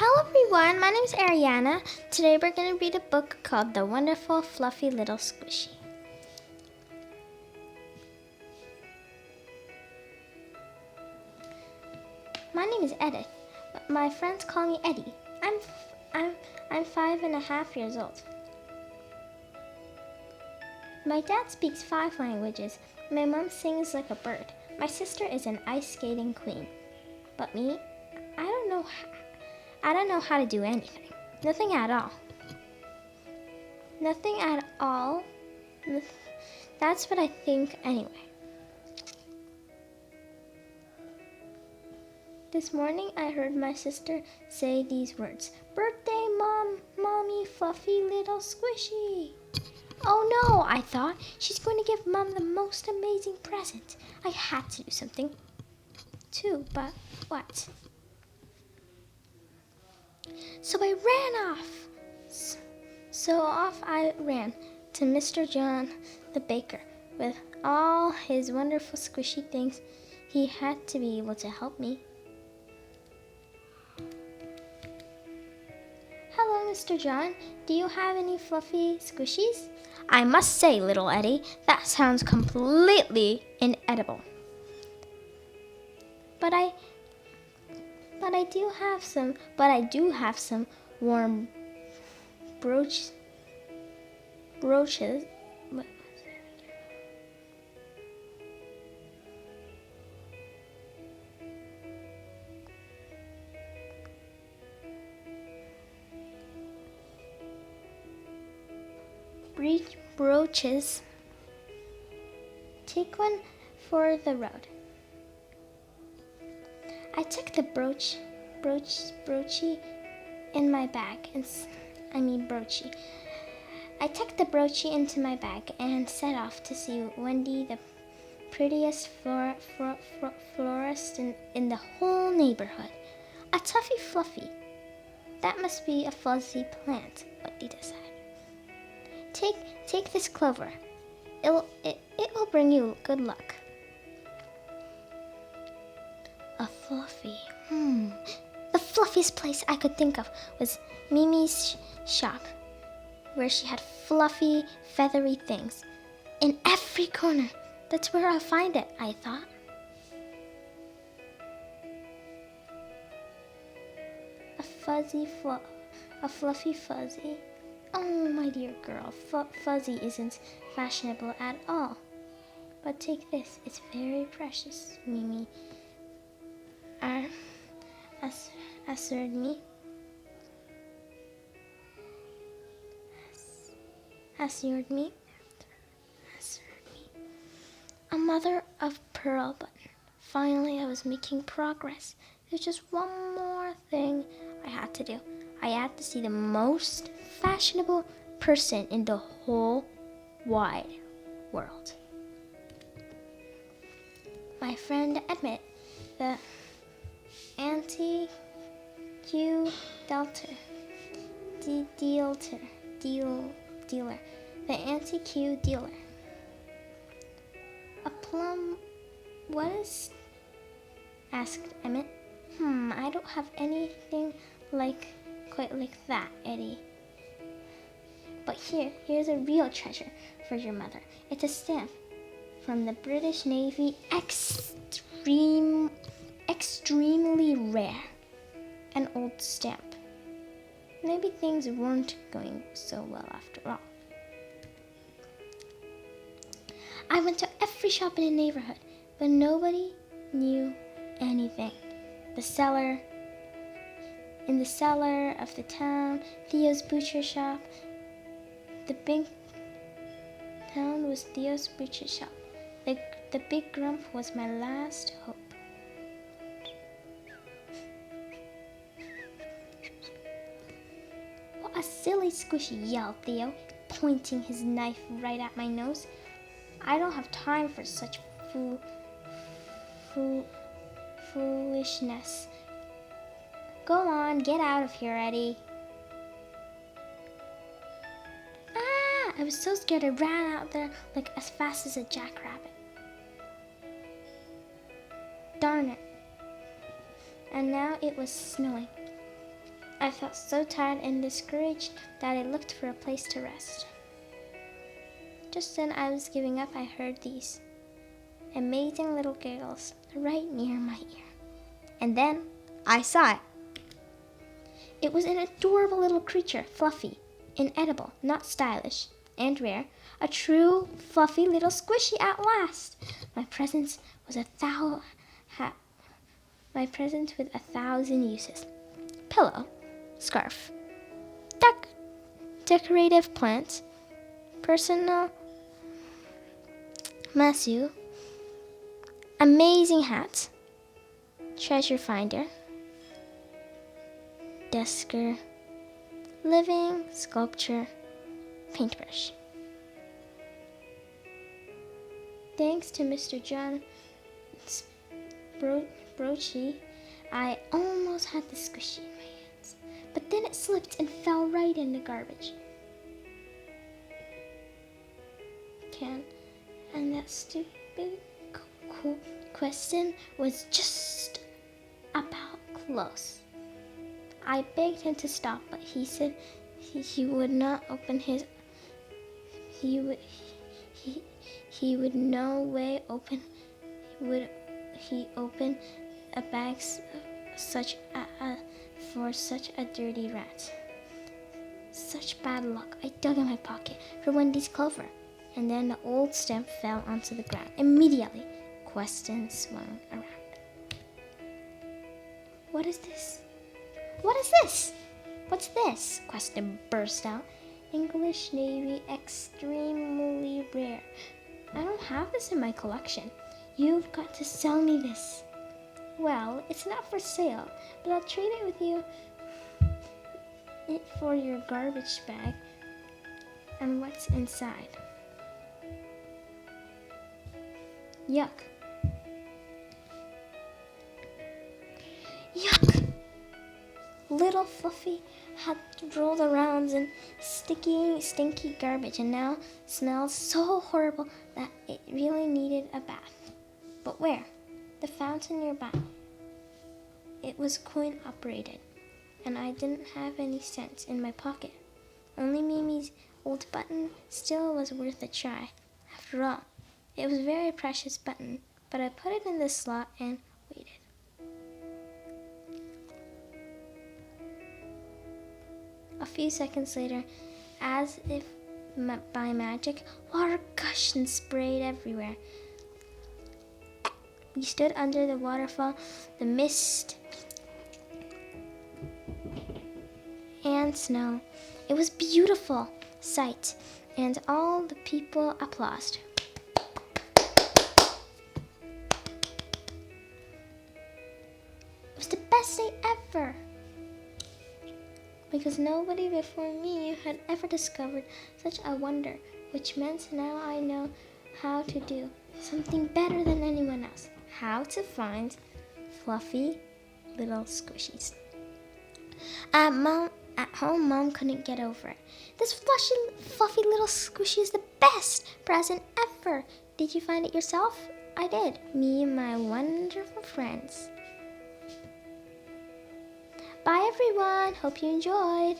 Hello everyone, my name is Ariana. Today we're going to read a book called The Wonderful Fluffy Little Squishy. My name is Edith, but my friends call me Eddie. I'm 5.5 years old. My dad speaks 5 languages. My mom sings like a bird. My sister is an ice skating queen. But me, I don't know how to do anything. Nothing at all. Nothing at all. That's what I think anyway. This morning I heard my sister say these words. Birthday, Mom, Mommy, fluffy little squishy. Oh no, I thought. She's going to give Mom the most amazing present. I had to do something too, but what? So I ran off. So off I ran to Mr. John the baker. With all his wonderful squishy things, he had to be able to help me. Hello, Mr. John. Do you have any fluffy squishies? I must say, little Eddie, that sounds completely inedible. But I do have some warm brooches. Brooches. Take one for the road. I took the broochie in my bag, broochie. I took the broochie into my bag and set off to see Wendy, the prettiest florist in the whole neighborhood. A Tuffy Fluffy. That must be a fuzzy plant, Wendy decided. Take this clover. It will bring you good luck. A fluffy. The fluffiest place I could think of was Mimi's shop, where she had fluffy, feathery things in every corner. That's where I'll find it, I thought. A fluffy fuzzy. Oh, my dear girl, fuzzy isn't fashionable at all. But take this, it's very precious, Mimi assured me. Assured me. A mother of pearl button. Finally, I was making progress. There's just one more thing I had to do. I had to see the most fashionable person in the whole wide world. My friend Emmett, the anti-Q dealer, the anti-Q dealer. A plum, what is? Asked Emmett. I don't have anything quite like that, Eddie. But here's a real treasure for your mother. It's a stamp from the British Navy, extremely rare. An old stamp. Maybe things weren't going so well after all. I went to every shop in the neighborhood, but nobody knew anything. In the cellar of the town, Theo's butcher shop. The big town was Theo's butcher shop. The big grump was my last hope. What a silly squishy, yelled Theo, pointing his knife right at my nose. I don't have time for such foolishness. Go on, get out of here, Eddie. I was so scared I ran out there as fast as a jackrabbit. Darn it. And now it was snowing. I felt so tired and discouraged that I looked for a place to rest. Just then I was giving up, I heard these amazing little giggles right near my ear. And then I saw it. It was an adorable little creature, fluffy, inedible, not stylish, and rare, a true fluffy little squishy at last. My present with 1,000 uses. Pillow, scarf, decorative plant, personal massue, amazing hat, treasure finder, desker, living sculpture, paintbrush. Thanks to Mr. John Brochy, I almost had the squishy in my hands, but then it slipped and fell right in the garbage can. And that stupid question was just about close. I begged him to stop, but he said he would not open his. He would no way open. Would he open a bag for such a dirty rat? Such bad luck. I dug in my pocket for Wendy's clover, and then the old stamp fell onto the ground. Immediately, Queston swung around. What is this? What is this? What's this? Queston burst out. English Navy, extremely rare. I don't have this in my collection. You've got to sell me this. Well, it's not for sale, but I'll trade it with you for your garbage bag and what's inside. Yuck. Yuck! Little Fluffy had rolled around in stinky garbage and now smells so horrible that it really needed a bath. But where? The fountain nearby. It was coin operated, and I didn't have any cents in my pocket. Only Mimi's old button still was worth a try. After all, it was a very precious button, but I put it in the slot and waited. A few seconds later, as if by magic, water gushed and sprayed everywhere. We stood under the waterfall, the mist and snow. It was a beautiful sight, and all the people applauded. It was the best day ever, because nobody before me had ever discovered such a wonder, which meant now I know how to do something better than anyone else. How to find fluffy little squishies. At home, Mom couldn't get over it. This fluffy little squishy is the best present ever. Did you find it yourself? I did. Me and my wonderful friends. Bye, everyone. Hope you enjoyed.